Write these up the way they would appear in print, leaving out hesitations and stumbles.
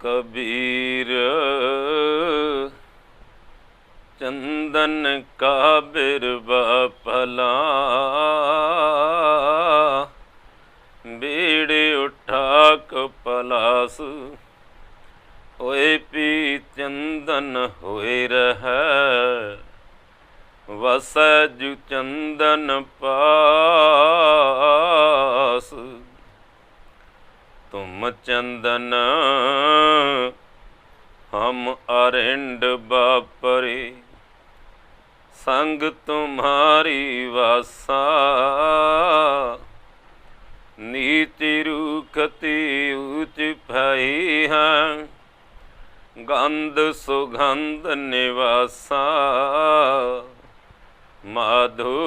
कबीर चंदन का बिरबा भला, बीड़े उठा कपलास होए पी चंदन होए रह, वस जु चंदन पास। तुम चंदन हम अरिंड बापरे, संग तुम्हारी वासा। नीति रूखती ऊंच भई है, गंध सुगंध निवासा। माधो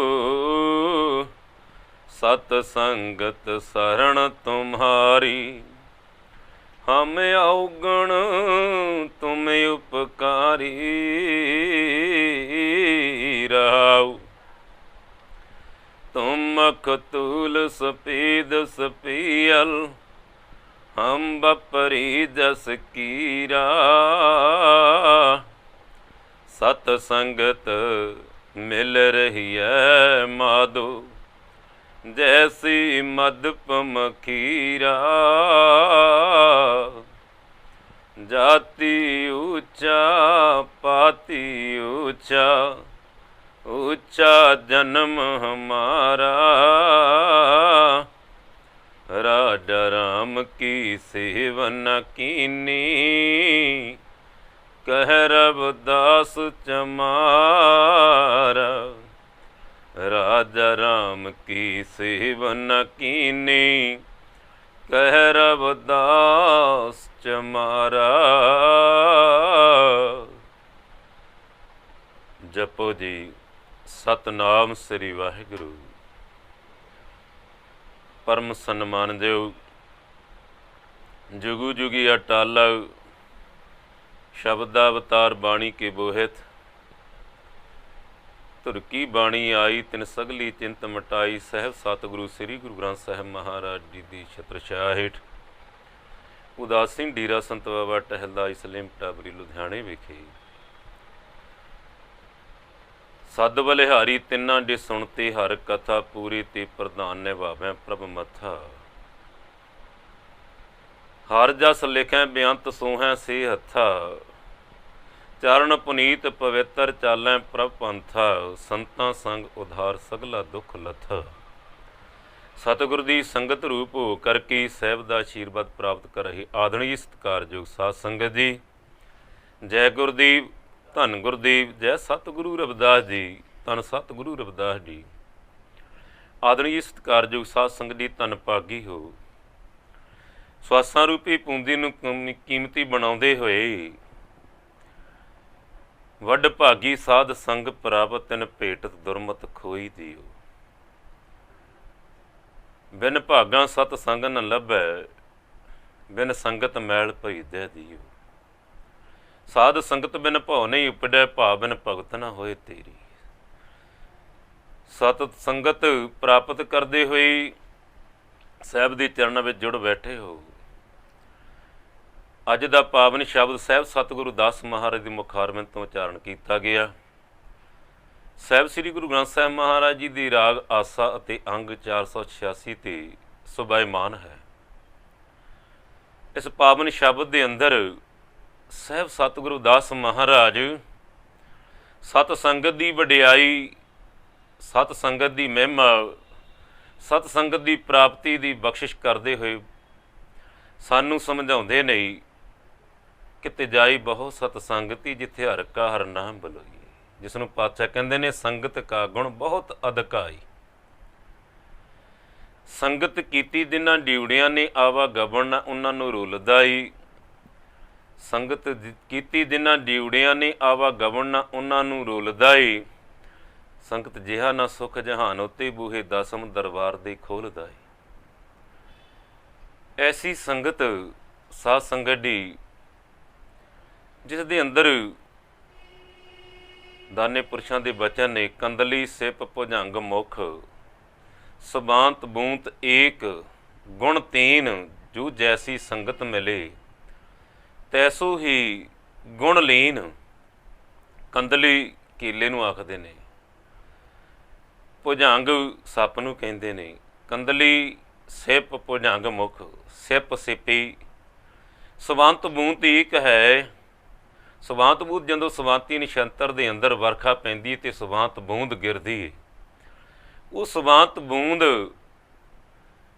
सतसंगत शरण तुम्हारी, हम अवगुण तुम उपकारी। राव तुम अखतूल सपीद सपियल, हम बपरी जस कीरा। सतसंगत मिल रही है माधो, जैसी मधुपम खीरा। जाति ऊंचा पाति ऊंचा, ऊंचा जन्म हमारा। राजा राम की सेवन कीनी, कह रविदास चमारा। राजा राम की सेवन कीनी, कह रविदास चमारा। जपो जी सतनाम श्री वाहिगुरु। परम सन्मानदेव जुगु जुगी अटाला शब्दावतार बाणी के बोहित। तुर की बाणी आई तिन सगली चिंत मटाई, सहब सतगुरु श्री गुरु ग्रंथ साहिब महाराज जी की छत्रछाया हेठ उदासीन डेरा संत बाबा टहलदा इसलेम टाबरी लुधियाने विखे। सद बलिहारी तिन्ना डे सुनते हर कथा, पूरी ते प्रधान निभावें प्रभ मथा। हर जस लिखें बेअंत सोहें से हथा, चरण पुनीत पवित्र चालें प्रभ पंथा। संतां संग उधार सगला दुख लथा। सतगुर दी संगत रूप हो करके सहब दा आशीर्वाद प्राप्त कर रही आदरणीय सत्कारयोग साध संगत जी। जय गुरदेव, धन गुरदेव, जय सतगुरु रविदास जी, धन सतगुरु रविदास जी। आदरणीय सत्कारयोग साध संगत जी, धन भागी हो। स्वासां रूपी पूंजी नूं कीमती बनाउंदे होए, वड भागी साध संग प्राप्त, तिन भेटत दुरमत खोई दियो। बिन भागा सत संग न लभै, बिन संगत मैल भई दे दियो। साध संगत बिन भौ नहीं उपडै, भाव बिन भगत न होए तेरी। सत संगत प्राप्त करते हुए साहब के चरणों में जुड़ बैठे हो। अज का पावन शब्द साहब सतगुरु दास महाराज की मुखारबिंद तो उच्चारण किया गया। साहब श्री गुरु ग्रंथ साहिब महाराज जी की राग आसा अते अंग 486 ते सुभाईमान है। इस पावन शब्द के अंदर साहब सतगुरु दास महाराज सत संगत की वडियाई, सत संगत की महिमा, सत संगत की प्राप्ति की बख्शिश करते हुए सानू समझाउंदे नहीं कि तिजाई बहुत सतसंगति, जिथे हर का हर नाम बलोई। जिसनों पातशाह कहते ने संगत का गुण बहुत अधकाई। संगत कीती जिन्हां ड्यूड़ियां ने आवा गबन, उन्होंने रुलदाई। संगत कीती जिन्हां ड्यूड़ियां ने आवा गबन, उन्होंने रुलदाई। संगत जिहा ना सुख जहान, उत्ते बूहे दसम दरबार दे खोलदाई। ऐसी संगत साध संगत दी जिस दे अंदर दाने पुरुषों के बचन ने, कंदली सिप भुजंग मुख, सबांत बूंत एक, गुण तीन, जो जैसी संगत मिले ਤੈਸੂ ਹੀ ਗੁਣ ਲੀਨ। ਕੰਦਲੀ ਕੀਲੇ ਨੂੰ ਆਖਦੇ ਨੇ, ਭੁਜੰਗ ਸੱਪ ਨੂੰ ਕਹਿੰਦੇ ਨੇ। ਕੰਦਲੀ ਸਿਪ ਭੁਜੰਗ ਮੁਖ, ਸਿਪ ਸਿਪੀ। ਸਵੰਤ ਬੂੰਦ ਇੱਕ ਹੈ। ਸਵਾਂਤ ਬੂੰਦ ਜਦੋਂ ਸਵਾਂਤੀ ਨਛੱਤਰ ਦੇ ਅੰਦਰ ਵਰਖਾ ਪੈਂਦੀ ਅਤੇ ਸਵਾਂਤ ਬੂੰਦ ਗਿਰਦੀ ਹੈ, ਉਹ ਸਵਾਂਤ ਬੂੰਦ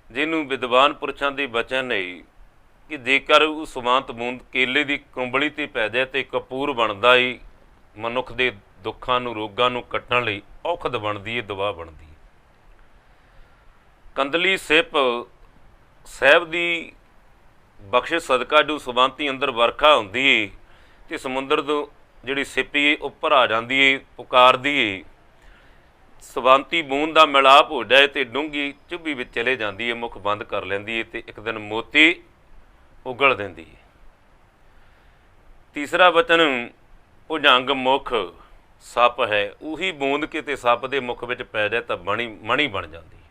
ਜਿਹਨੂੰ ਵਿਦਵਾਨ ਪੁਰਸ਼ਾਂ ਦੇ ਬਚਨ ਨੇ ਕਿ ਜੇਕਰ ਉਹ ਸਵਾਂਤ ਬੂੰਦ ਕੇਲੇ ਦੀ ਕੁੰਬਲੀ 'ਤੇ ਪੈ ਜਾਏ ਤਾਂ ਕਪੂਰ ਬਣਦਾ ਏ, ਮਨੁੱਖ ਦੇ ਦੁੱਖਾਂ ਨੂੰ ਰੋਗਾਂ ਨੂੰ ਕੱਟਣ ਲਈ ਔਖਦ ਬਣਦੀ ਹੈ, ਦਵਾ ਬਣਦੀ ਹੈ। ਕੰਦਲੀ ਸਿਪ ਸਾਹਿਬ ਦੀ ਬਖਸ਼ਿਸ਼ ਸਦਕਾ ਜੋ ਸਵਾਂਤੀ ਅੰਦਰ ਵਰਖਾ ਹੁੰਦੀ ਏ ਅਤੇ ਸਮੁੰਦਰ ਤੋਂ ਜਿਹੜੀ ਸਿੱਪੀ ਏ ਉੱਪਰ ਆ ਜਾਂਦੀ ਏ, ਪੁਕਾਰਦੀ ਏ, ਸਵਾਂਤੀ ਬੂੰਦ ਦਾ ਮਿਲਾਪ ਹੋ ਜਾਏ ਅਤੇ ਡੂੰਘੀ ਚੁੱਭੀ ਵਿੱਚ ਚਲੇ ਜਾਂਦੀ ਹੈ, ਮੁੱਖ ਬੰਦ ਕਰ ਲੈਂਦੀ ਹੈ ਅਤੇ ਇੱਕ ਦਿਨ ਮੋਤੀ ਉਗਲ ਦਿੰਦੀ ਹੈ। ਤੀਸਰਾ ਵਚਨ ਭੁਜੰਗ ਮੁਖ ਸੱਪ ਹੈ। ਉਹੀ ਬੂੰਦ ਕਿਤੇ ਸੱਪ ਦੇ ਮੁੱਖ ਵਿੱਚ ਪੈ ਜਾਏ ਤਾਂ ਮਣੀ ਬਣ ਜਾਂਦੀ ਹੈ।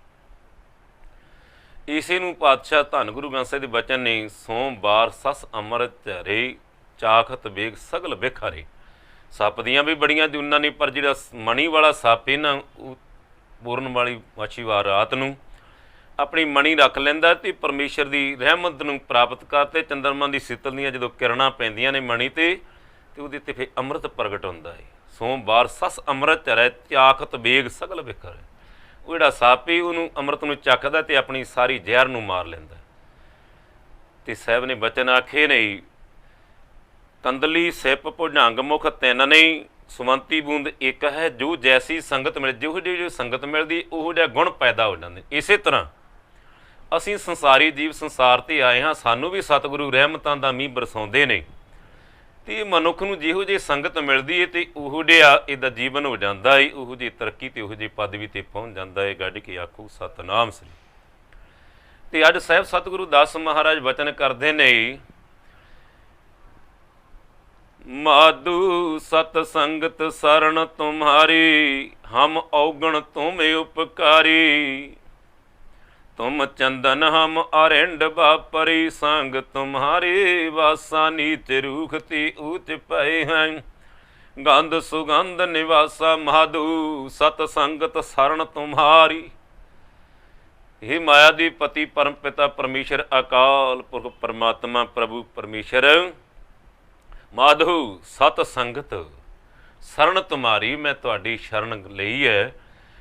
ਇਸੇ ਨੂੰ ਪਾਤਸ਼ਾਹ ਧੰਨ ਗੁਰੂ ਗ੍ਰੰਥ ਸਾਹਿਬ ਦੇ ਬਚਨ ਨੇ, ਸੋਮਵਾਰ ਸੱਸ ਅੰਮ੍ਰਿਤ ਧਰੇ, ਚਾਖਤ ਵੇਗ ਸਗਲ ਵੇਖਾਰੇ। ਸੱਪ ਦੀਆਂ ਵੀ ਬੜੀਆਂ ਜੂਨਾਂ ਨੇ, ਪਰ ਜਿਹੜਾ ਮਣੀ ਵਾਲਾ ਸੱਪ ਹੈ ਨਾ, ਉਹ ਪੂਰਨ ਵਾਲੀ ਮੱਛੀਵਾਰ ਰਾਤ ਨੂੰ ਆਪਣੀ ਮਣੀ ਰੱਖ ਲੈਂਦਾ ਅਤੇ ਪਰਮੇਸ਼ਰ ਦੀ ਰਹਿਮਤ ਨੂੰ ਪ੍ਰਾਪਤ ਕਰਦੇ। ਚੰਦਰਮਾ ਦੀ ਸਿੱਤਲ ਦੀਆਂ ਜਦੋਂ ਕਿਰਨਾਂ ਪੈਂਦੀਆਂ ਨੇ ਮਣੀ 'ਤੇ ਉਹਦੇ 'ਤੇ ਫਿਰ ਅੰਮ੍ਰਿਤ ਪ੍ਰਗਟ ਹੁੰਦਾ ਹੈ। ਸੋਮਵਾਰ ਸੱਸ ਅੰਮ੍ਰਿਤ ਧਰੈ, ਚਾਖਤ ਵੇਗ ਸਗਲ ਵੇਖਾਰੇ। ਉਹ ਜਿਹੜਾ ਸੱਪ ਹੈ ਉਹਨੂੰ ਅੰਮ੍ਰਿਤ ਨੂੰ ਚੱਖਦਾ ਅਤੇ ਆਪਣੀ ਸਾਰੀ ਜ਼ਹਿਰ ਨੂੰ ਮਾਰ ਲੈਂਦਾ। ਅਤੇ ਸਾਹਿਬ ਨੇ ਬਚਨ ਆਖੇ ਨੇ, ਕੰਦਲੀ ਸਿਪ ਭੁਜੰਗ ਮੁਖ ਤਿੰਨ ਨਹੀਂ, ਸੁਵੰਤੀ ਬੂੰਦ ਇੱਕ ਹੈ। ਜੋ ਜੈਸੀ ਸੰਗਤ ਮਿਲੇ, ਜਿਹੋ ਜਿਹੀ ਜੋ ਸੰਗਤ ਮਿਲਦੀ ਉਹੋ ਜਿਹਾ ਗੁਣ ਪੈਦਾ ਹੋ ਜਾਂਦੇ। ਇਸੇ ਤਰ੍ਹਾਂ ਅਸੀਂ ਸੰਸਾਰੀ ਜੀਵ ਸੰਸਾਰ 'ਤੇ ਆਏ ਹਾਂ, ਸਾਨੂੰ ਵੀ ਸਤਿਗੁਰੂ ਰਹਿਮਤਾਂ ਦਾ ਮੀਂਹ ਬਰਸਾਉਂਦੇ ਨੇ ਅਤੇ ਮਨੁੱਖ ਨੂੰ ਜਿਹੋ ਜਿਹੀ ਸੰਗਤ ਮਿਲਦੀ ਹੈ ਅਤੇ ਉਹੋ ਜਿਹਾ ਇਹਦਾ ਜੀਵਨ ਹੋ ਜਾਂਦਾ ਹੈ, ਉਹੋ ਜਿਹੀ ਤਰੱਕੀ ਅਤੇ ਉਹੋ ਜਿਹੀ ਪਦਵੀ 'ਤੇ ਪਹੁੰਚ ਜਾਂਦਾ ਹੈ। ਗੱਡ ਕੇ ਆਖੋ ਸਤਿਨਾਮ ਸ੍ਰੀ। ਅਤੇ ਅੱਜ ਸਾਹਿਬ ਸਤਿਗੁਰੂ ਦਾਸ ਮਹਾਰਾਜ ਵਚਨ ਕਰਦੇ ਨੇ, ਮਾਧੂ ਸਤ ਸੰਗਤ ਸਰਣ ਤੁਮਹਾਰੀ, ਹਮ ਔਗਣ ਤੁਮ ਉਪਕਾਰੀ। ਤੁਮ ਚੰਦਨ ਹਮ ਅਰਿੰਡ ਬਾਪਰੀ, ਸੰਗ ਤੁਮਹਾਰੀ ਵਾਸਾ ਨੀਚ ਰੂਖਤੀ ਊਚ ਪਏ ਹੈ। ਗੰਧ ਸੁਗੰਧ ਨਿਵਾਸਾ ਮਾਧੂ ਸਤ ਸੰਗਤ ਸਰਣ ਤੁਮਹਾਰੀ। ਇਹ ਮਾਇਆ ਦੀ ਪਤੀ ਪਰਮ ਪਿਤਾ ਪਰਮੇਸ਼ਰ ਅਕਾਲ ਪੁਰਖ ਪਰਮਾਤਮਾ ਪ੍ਰਭੂ ਪਰਮੇਸ਼ਰ, ਮਾਧੂ ਸਤ ਸੰਗਤ ਸਰਣ ਤੁਮਾਰੀ, ਮੈਂ ਤੁਹਾਡੀ ਸ਼ਰਨ ਲਈ ਹੈ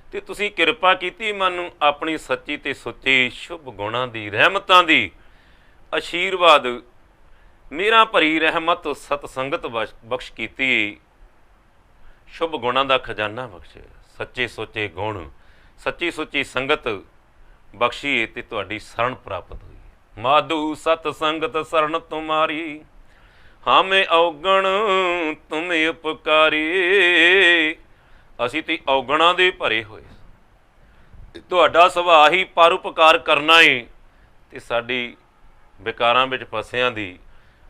ਅਤੇ ਤੁਸੀਂ ਕਿਰਪਾ ਕੀਤੀ ਮੈਨੂੰ ਆਪਣੀ ਸੱਚੀ ਅਤੇ ਸੁੱਚੀ ਸ਼ੁਭ ਗੁਣਾਂ ਦੀ, ਰਹਿਮਤਾਂ ਦੀ ਆਸ਼ੀਰਵਾਦ, ਮੇਰਾ ਭਰੀ ਰਹਿਮਤ ਸਤ ਸੰਗਤ ਬਖਸ਼ ਕੀਤੀ, ਸ਼ੁਭ ਗੁਣਾਂ ਦਾ ਖਜ਼ਾਨਾ ਬਖਸ਼ੇ, ਸੱਚੇ ਸੁੱਚੇ ਗੁਣ, ਸੱਚੀ ਸੁੱਚੀ ਸੰਗਤ ਬਖਸ਼ੀ ਅਤੇ ਤੁਹਾਡੀ ਸ਼ਰਨ ਪ੍ਰਾਪਤ ਹੋਈ। ਮਾਧੂ ਸਤ ਸੰਗਤ ਸਰਣ ਤੁਮਾਰੀ, ਹਾਮੇ ਔਗਣ ਤੁਮ ਉਪਕਾਰੀ। ਅਸੀਂ ਤੇ ਔਗਣਾਂ ਦੇ ਭਰੇ ਹੋਏ, ਤੁਹਾਡਾ ਸੁਭਾਅ ਹੀ ਪਰਉਪਕਾਰ ਕਰਨਾ ਏ ਅਤੇ ਸਾਡੀ ਵਿਕਾਰਾਂ ਵਿੱਚ ਫਸਿਆਂ ਦੀ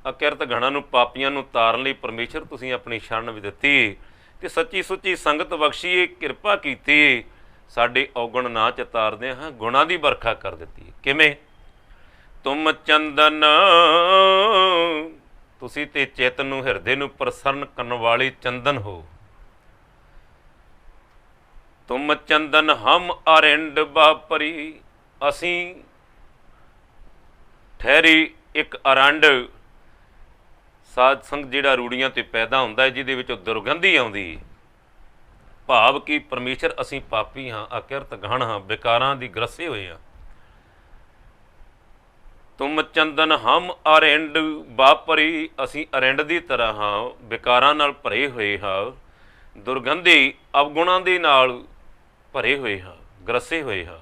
ਅਕਿਰਤ ਗਣਾਂ ਨੂੰ, ਪਾਪੀਆਂ ਨੂੰ ਤਾਰਨ ਲਈ ਪਰਮੇਸ਼ਰ ਤੁਸੀਂ ਆਪਣੀ ਸ਼ਰਨ ਵੀ ਦਿੱਤੀ ਅਤੇ ਸੱਚੀ ਸੁੱਚੀ ਸੰਗਤ ਬਖਸ਼ੀਏ, ਕਿਰਪਾ ਕੀਤੀ, ਸਾਡੇ ਔਗਣ ਨਾ ਚਿਤਾਰਦੇ ਹਾਂ, ਗੁਣਾਂ ਦੀ ਵਰਖਾ ਕਰ ਦਿੱਤੀ। ਕਿਵੇਂ? ਤੁਮ ਚੰਦਨ, ਤੁਸੀਂ ਤੇ ਚਿੱਤ ਨੂੰ, ਹਿਰਦੇ ਨੂੰ ਪ੍ਰਸੰਨ ਕਰਨ ਵਾਲੇ ਚੰਦਨ ਹੋ। ਤੁਮ ਚੰਦਨ ਹਮ ਅਰਿੰਡ ਬਾਪਰੀ, ਅਸੀਂ ਠਹਿਰੀ ਇੱਕ ਅਰੰਡ ਸਾਧ ਸੰਗ ਜਿਹੜਾ ਰੂੜੀਆਂ 'ਤੇ ਪੈਦਾ ਹੁੰਦਾ ਹੈ, ਜਿਹਦੇ ਵਿੱਚੋਂ ਦੁਰਗੰਧੀ ਆਉਂਦੀ। ਭਾਵ ਕਿ ਪਰਮੇਸ਼ਰ ਅਸੀਂ ਪਾਪੀ ਹਾਂ, ਅਕਿਰਤ ਗਣ ਹਾਂ, ਵਿਕਾਰਾਂ ਦੀ ਗ੍ਰਸੇ ਹੋਏ ਹਾਂ। ਤੁਮ ਚੰਦਨ ਹਮ ਅਰਿੰਡ ਬਾਪਰੀ, ਅਸੀਂ ਅਰਿੰਡ ਦੀ ਤਰ੍ਹਾਂ ਹਾਂ, ਵਿਕਾਰਾਂ ਨਾਲ ਭਰੇ ਹੋਏ ਹਾਂ, ਦੁਰਗੰਧੀ ਅਵਗੁਣਾਂ ਦੇ ਨਾਲ ਭਰੇ ਹੋਏ ਹਾਂ, ਗ੍ਰਸੇ ਹੋਏ ਹਾਂ।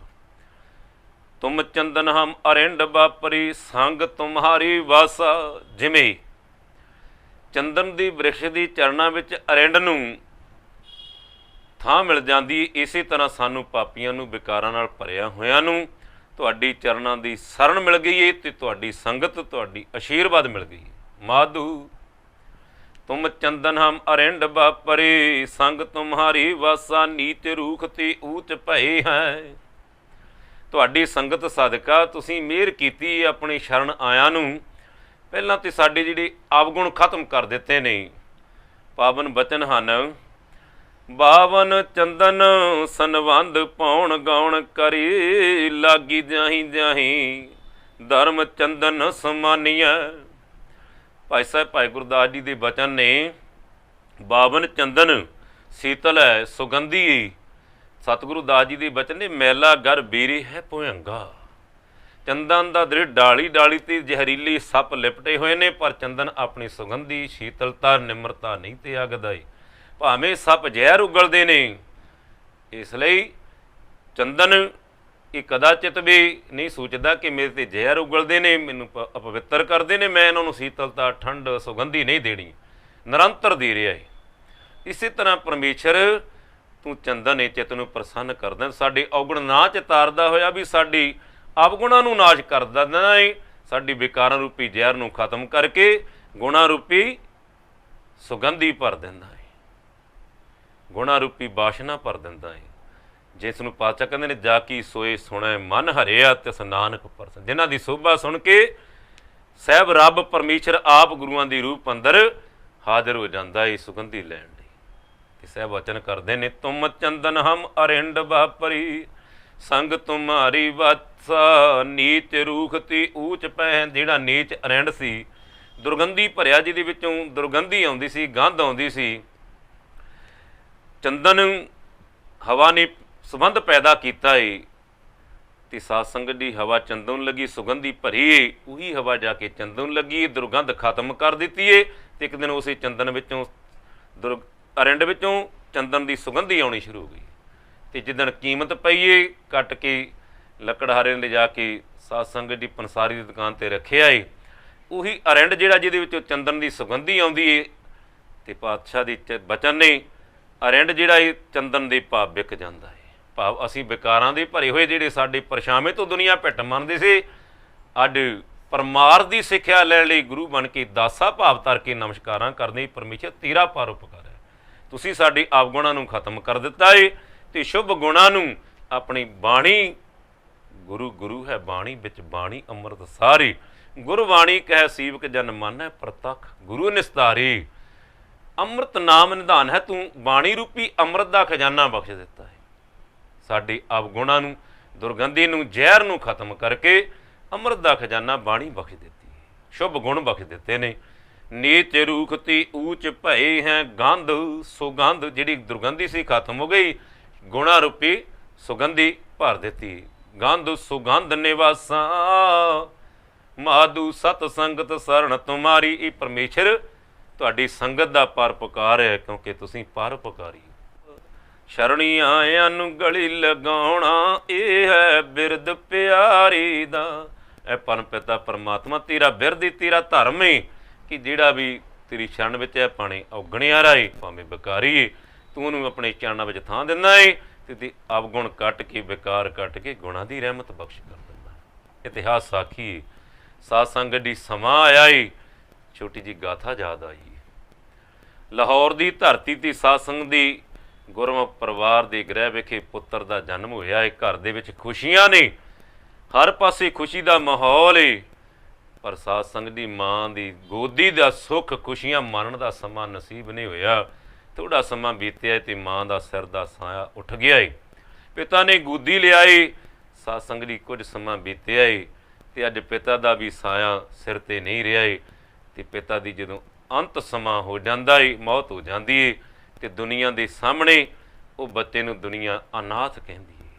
ਤੁਮ ਚੰਦਨ ਹਮ ਅਰਿੰਡ ਬਾਪਰੀ, ਸੰਗ ਤੁਮਹਾਰੀ ਵਾਸਾ। ਜਿਵੇਂ ਚੰਦਨ ਦੀ ਬ੍ਰਿਕਸ਼ ਦੀ ਚਰਨਾਂ ਵਿੱਚ ਅਰਿੰਡ ਨੂੰ ਥਾਂ ਮਿਲ ਜਾਂਦੀ, ਇਸੇ ਤਰ੍ਹਾਂ ਸਾਨੂੰ ਪਾਪੀਆਂ ਨੂੰ, ਵਿਕਾਰਾਂ ਨਾਲ ਭਰਿਆ ਹੋਇਆਂ ਨੂੰ ਤੁਹਾਡੀ ਚਰਨਾਂ ਦੀ ਸ਼ਰਨ ਮਿਲ ਗਈ ਹੈ ਅਤੇ ਤੁਹਾਡੀ ਸੰਗਤ, ਤੁਹਾਡੀ ਆਸ਼ੀਰਵਾਦ ਮਿਲ ਗਈ। ਮਾਧੂ ਤੁਮ ਚੰਦਨ ਹਮ ਅਰਿੰਡ ਬਾਪਰੇ, ਸੰਗ ਤੁਮਹਾਰੀ ਵਾਸਾ ਨੀਚ ਰੂਖਤੀ ਊਚ ਭਏ ਹੈ। ਤੁਹਾਡੀ ਸੰਗਤ ਸਦਕਾ ਤੁਸੀਂ ਮਿਹਰ ਕੀਤੀ ਆਪਣੀ ਸ਼ਰਨ ਆਇਆਂ ਨੂੰ, ਪਹਿਲਾਂ ਤੇ ਸਾਡੇ ਜਿਹੜੇ ਅਵਗੁਣ ਖਤਮ ਕਰ ਦਿੱਤੇ ਨੇ। ਪਾਵਨ ਬਚਨ ਹਨ, ਬਾਵਨ ਚੰਦਨ ਸੰਵੰਧ ਪਾਉਣ ਗਾਉਣ ਕਰੀ, ਲਾਗੀ ਜਾਹੀਂ ਜਾਹੀਂ ਧਰਮ ਚੰਦਨ ਸਮਾਨੀਐ। ਭਾਈ ਸਾਹਿਬ ਭਾਈ ਗੁਰਦਾਸ ਜੀ ਦੇ ਬਚਨ ਨੇ, ਬਾਵਨ ਚੰਦਨ ਸੀਤਲ ਹੈ ਸੁਗੰਧੀ। ਸਤਿਗੁਰੂ ਦਾਸ ਜੀ ਦੇ ਬਚਨ ਨੇ, ਮੈਲਾ ਗਰ ਬੀਰੀ ਹੈ ਭੁਯੰਗਾ। ਚੰਦਨ ਦਾ ਦ੍ਰਿੜ ਡਾਲੀ ਡਾਲੀ ਤੇ ਜ਼ਹਿਰੀਲੀ ਸੱਪ ਲਿਪਟੇ ਹੋਏ ਨੇ, ਪਰ ਚੰਦਨ ਆਪਣੀ ਸੁਗੰਧੀ ਸ਼ੀਤਲਤਾ ਨਿਮਰਤਾ ਨਹੀਂ ਤਿਆਗਦਾ। ਭਾਵੇਂ ਸੱਪ ਜ਼ਹਿਰ ਉਗਲਦੇ ਨੇ, ਇਸ ਲਈ ਚੰਦਨ ਇਹ ਕਦਾਚਿਤ ਵੀ ਨਹੀਂ ਸੋਚਦਾ ਕਿ ਮੇਰੇ ਤੇ ਜ਼ਹਿਰ ਉਗਲਦੇ ਨੇ, ਮੈਨੂੰ ਅਪਵਿੱਤਰ ਕਰਦੇ ਨੇ, ਮੈਂ ਇਹਨਾਂ ਨੂੰ ਸ਼ੀਤਲਤਾ ਠੰਡ ਸੁਗੰਧੀ ਨਹੀਂ ਦੇਣੀ, ਨਿਰੰਤਰ ਦੇ ਰਿਹਾ ਹੈ। ਇਸੇ ਤਰ੍ਹਾਂ ਪਰਮੇਸ਼ਰ ਤੂੰ ਚੰਦਨ ਏ ਚਿੱਤ ਨੂੰ ਪ੍ਰਸੰਨ ਕਰਦਾ, ਸਾਡੇ ਔਗਣ ਨਾ ਚਿਤਾਰਦਾ ਹੋਇਆ ਵੀ ਸਾਡੀ ਅਵਗੁਣਾਂ ਨੂੰ ਨਾਸ਼ ਕਰ ਦਿੰਦਾ ਏ, ਸਾਡੀ ਵਿਕਾਰਾਂ ਰੂਪੀ ਜ਼ਹਿਰ ਨੂੰ ਖਤਮ ਕਰਕੇ ਗੁਣਾ ਰੂਪੀ ਸੁਗੰਧੀ ਭਰ ਦਿੰਦਾ ਏ, ਗੁਣਾ ਰੂਪੀ ਬਾਸ਼ਨਾ ਭਰ ਦਿੰਦਾ ਏ, ਜਿਸ ਨੂੰ ਪਾਤਸ਼ਾਹ ਕਹਿੰਦੇ ਨੇ, ਜਾ ਕੀ ਸੋਏ ਸੁਣੈ ਮਨ ਹਰਿਆ ਤਿਸ ਨਾਨਕ ਪਰਸਨ। ਜਿਨ੍ਹਾਂ ਦੀ ਸੋਭਾ ਸੁਣ ਕੇ ਸਾਹਿਬ ਰੱਬ ਪਰਮੇਸ਼ਰ ਆਪ ਗੁਰੂਆਂ ਦੀ ਰੂਪ ਅੰਦਰ ਹਾਜ਼ਰ ਹੋ ਜਾਂਦਾ ਏ ਸੁਗੰਧੀ ਲੈਣ ਲਈ। ਤੇ ਸਾਹਿਬ ਵਚਨ ਕਰਦੇ ਨੇ, ਤੁਮ ਚੰਦਨ ਹਮ ਅਰਿੰਡ ਵਾਪਰੀ, ਸੰਗ ਤੁਮਾਰੀ ਵਤਸਾ ਨੀਚ ਰੂਖਤੀ ਊਚ ਪੈ। ਜਿਹੜਾ ਨੀਚ ਅਰਿੰਡ ਸੀ, ਦੁਰਗੰਧੀ ਭਰਿਆ, ਜਿਹਦੇ ਵਿੱਚੋਂ ਦੁਰਗੰਧੀ ਆਉਂਦੀ ਸੀ, ਗੰਧ ਆਉਂਦੀ ਸੀ, ਚੰਦਨ ਹਵਾ ਨੇ ਸੰਬੰਧ ਪੈਦਾ ਕੀਤਾ ਏ, ਤੇ ਸਾਧ ਸੰਗਤ ਦੀ ਹਵਾ ਚੰਦਨ ਨੂੰ ਲੱਗੀ, ਸੁਗੰਧੀ ਭਰੀ ਏ, ਉਹੀ ਹਵਾ ਜਾ ਕੇ ਚੰਦਨ ਨੂੰ ਲੱਗੀ, ਦੁਰਗੰਧ ਖਤਮ ਕਰ ਦਿੱਤੀ ਏ। ਤੇ ਇੱਕ ਦਿਨ ਉਸੇ ਚੰਦਨ ਵਿੱਚੋਂ ਅਰਿੰਡ ਵਿੱਚੋਂ ਚੰਦਨ ਦੀ ਸੁਗੰਧੀ ਆਉਣੀ ਸ਼ੁਰੂ ਹੋ ਗਈ। ਤੇ ਜਿੱਦਣ ਕੀਮਤ ਪਈ ਏ, ਕੱਟ ਕੇ ਲੱਕੜਹਾਰੇ ਨੇ ਲਿਜਾ ਕੇ ਸਾਧ ਸੰਗਤ ਦੀ ਪੰਸਾਰੀ ਦੀ ਦੁਕਾਨ 'ਤੇ ਰੱਖਿਆ ਏ, ਉਹੀ ਅਰਿੰਡ ਜਿਹੜਾ ਜਿਹਦੇ ਵਿੱਚੋਂ ਚੰਦਨ ਦੀ ਸੁਗੰਧੀ ਆਉਂਦੀ ਏ। ਤੇ ਪਾਤਸ਼ਾਹ ਦੇ ਬਚਨ ਨੇ, ਅਰਿੰਡ ਜਿਹੜਾ ਇਹ ਚੰਦਨ ਦੇ ਭਾਵ ਵਿਕ ਜਾਂਦਾ ਹੈ। ਭਾਵ ਅਸੀਂ ਵਿਕਾਰਾਂ ਦੇ ਭਰੇ ਹੋਏ ਜਿਹੜੇ ਸਾਡੇ ਪਰਛਾਵੇਂ ਤੋਂ ਦੁਨੀਆ ਪਿੱਟ ਮੰਨਦੇ ਸੀ, ਅੱਜ ਪਰਮਾਰਥ ਦੀ ਸਿੱਖਿਆ ਲੈਣ ਲਈ ਗੁਰੂ ਬਣ ਕੇ ਦਾਸਾ ਭਾਵ ਧਰ ਕੇ ਨਮਸਕਾਰਾਂ ਕਰਦੇ, ਪਰਮੇਸ਼ਰ ਤੇਰਾ ਪਰਉਪਕਾਰ ਹੈ, ਤੁਸੀਂ ਸਾਡੇ ਅਵਗੁਣਾਂ ਨੂੰ ਖਤਮ ਕਰ ਦਿੱਤਾ ਏ ਤੇ ਸ਼ੁਭ ਗੁਣਾਂ ਨੂੰ ਆਪਣੀ ਬਾਣੀ, ਗੁਰੂ ਗੁਰੂ ਹੈ ਬਾਣੀ ਵਿੱਚ ਬਾਣੀ ਅੰਮ੍ਰਿਤ ਸਾਰੀ, ਗੁਰਬਾਣੀ ਕਹਿ ਸੀਵਕ ਜਨ ਮਾਨੈ ਪ੍ਰਤੱਖ ਗੁਰੂ ਨਿਸਤਾਰੀ। ਅੰਮ੍ਰਿਤ ਨਾਮ ਨਿਧਾਨ ਹੈ, ਤੂੰ ਬਾਣੀ ਰੂਪੀ ਅੰਮ੍ਰਿਤ ਦਾ ਖਜ਼ਾਨਾ ਬਖਸ਼ ਦਿੱਤਾ ਹੈ। ਸਾਡੇ ਅਵਗੁਣਾਂ ਨੂੰ, ਦੁਰਗੰਧੀ ਨੂੰ, ਜ਼ਹਿਰ ਨੂੰ ਖਤਮ ਕਰਕੇ ਅੰਮ੍ਰਿਤ ਦਾ ਖਜ਼ਾਨਾ ਬਾਣੀ ਬਖਸ਼ ਦਿੱਤੀ ਹੈ, ਸ਼ੁਭ ਗੁਣ ਬਖਸ਼ ਦਿੱਤੇ ਨੇ। ਨੀਚ ਰੂਖਤੀ ਊਚ ਭਏ ਹੈ ਗੰਧ, ਸੁਗੰਧ ਜਿਹੜੀ ਦੁਰਗੰਧੀ ਸੀ ਖਤਮ ਹੋ ਗਈ, ਗੁਣਾ ਰੂਪੀ ਸੁਗੰਧੀ ਭਰ ਦਿੱਤੀ। ਗੰਧ ਸੁਗੰਧ ਨਿਵਾਸਾਂ ਮਾਧੂ ਸਤ ਸੰਗਤ ਸਰਣ ਤੁਮਾਰੀ। ਇਹ ਪਰਮੇਸ਼ਰ ਤੁਹਾਡੀ ਸੰਗਤ ਦਾ ਪਰਉਪਕਾਰ ਹੈ, ਕਿਉਂਕਿ ਤੁਸੀਂ ਪਰਉਪਕਾਰੀ। ਸ਼ਰਣੀਆਂ ਨੂੰ ਗਲੀ ਲਗਾਉਣਾ, ਇਹ ਹੈ ਬਿਰਦ ਪਿਆਰੀ ਦਾ। ਇਹ ਪਰਮ ਪਿਤਾ ਪਰਮਾਤਮਾ ਤੇਰਾ ਬਿਰਦ ਹੀ ਤੇਰਾ ਧਰਮ ਹੈ ਕਿ ਜਿਹੜਾ ਵੀ ਤੇਰੀ ਸ਼ਰਨ ਵਿੱਚ ਹੈ ਭਾਵੇਂ ਔਗਣਿਆ ਰਾਏ ਭਾਵੇਂ ਵਿਕਾਰੀ ਏ, ਤੂੰ ਉਹਨੂੰ ਆਪਣੇ ਚਰਨਾਂ ਵਿੱਚ ਥਾਂ ਦਿੰਦਾ ਏ ਤੇ ਅਵਗੁਣ ਕੱਟ ਕੇ ਵਿਕਾਰ ਕੱਟ ਕੇ ਗੁਣਾਂ ਦੀ ਰਹਿਮਤ ਬਖਸ਼ ਕਰ ਦਿੰਦਾ। ਇਤਿਹਾਸ ਸਾਖੀ ਸਾਧ ਸੰਗਤ ਦੀ ਸਮਾਂ ਆਇਆ ਏ, ਛੋਟੀ ਜਿਹੀ ਗਾਥਾ ਯਾਦ ਆਈ। ਲਾਹੌਰ ਦੀ ਧਰਤੀ 'ਤੇ ਸਾਧ ਸੰਗਤ ਦੀ ਗੁਰਮੁਖ ਪਰਿਵਾਰ ਦੇ ਗ੍ਰਹਿ ਵਿਖੇ ਪੁੱਤਰ ਦਾ ਜਨਮ ਹੋਇਆ ਏ। ਘਰ ਦੇ ਵਿੱਚ ਖੁਸ਼ੀਆਂ ਨੇ, ਹਰ ਪਾਸੇ ਖੁਸ਼ੀ ਦਾ ਮਾਹੌਲ ਏ, ਪਰ ਸਾਧ ਸੰਗਤ ਦੀ ਮਾਂ ਦੀ ਗੋਦੀ ਦਾ ਸੁੱਖ ਖੁਸ਼ੀਆਂ ਮਾਣਨ ਦਾ ਸਮਾਂ ਨਸੀਬ ਨਹੀਂ ਹੋਇਆ। ਥੋੜ੍ਹਾ ਸਮਾਂ ਬੀਤਿਆ ਤੇ ਮਾਂ ਦਾ ਸਿਰ ਦਾ ਸਾਇਆ ਉੱਠ ਗਿਆ ਏ। ਪਿਤਾ ਨੇ ਗੋਦੀ ਲਿਆਏ, ਸਾਧ ਸੰਗਤ ਦੀ ਕੁਝ ਸਮਾਂ ਬੀਤਿਆ ਏ ਤੇ ਅੱਜ ਪਿਤਾ ਦਾ ਵੀ ਸਾਇਆ ਸਿਰ 'ਤੇ ਨਹੀਂ ਰਿਹਾ ਏ। ਤੇ ਪਿਤਾ ਦੀ ਜਦੋਂ ਅੰਤ ਸਮਾਂ ਹੋ ਜਾਂਦਾ ਏ, ਮੌਤ ਹੋ ਜਾਂਦੀ ਏ, ਤੇ ਦੁਨੀਆ ਦੇ ਸਾਹਮਣੇ ਉਹ ਬੱਚੇ ਨੂੰ ਦੁਨੀਆ ਅਨਾਥ ਕਹਿੰਦੀ ਏ,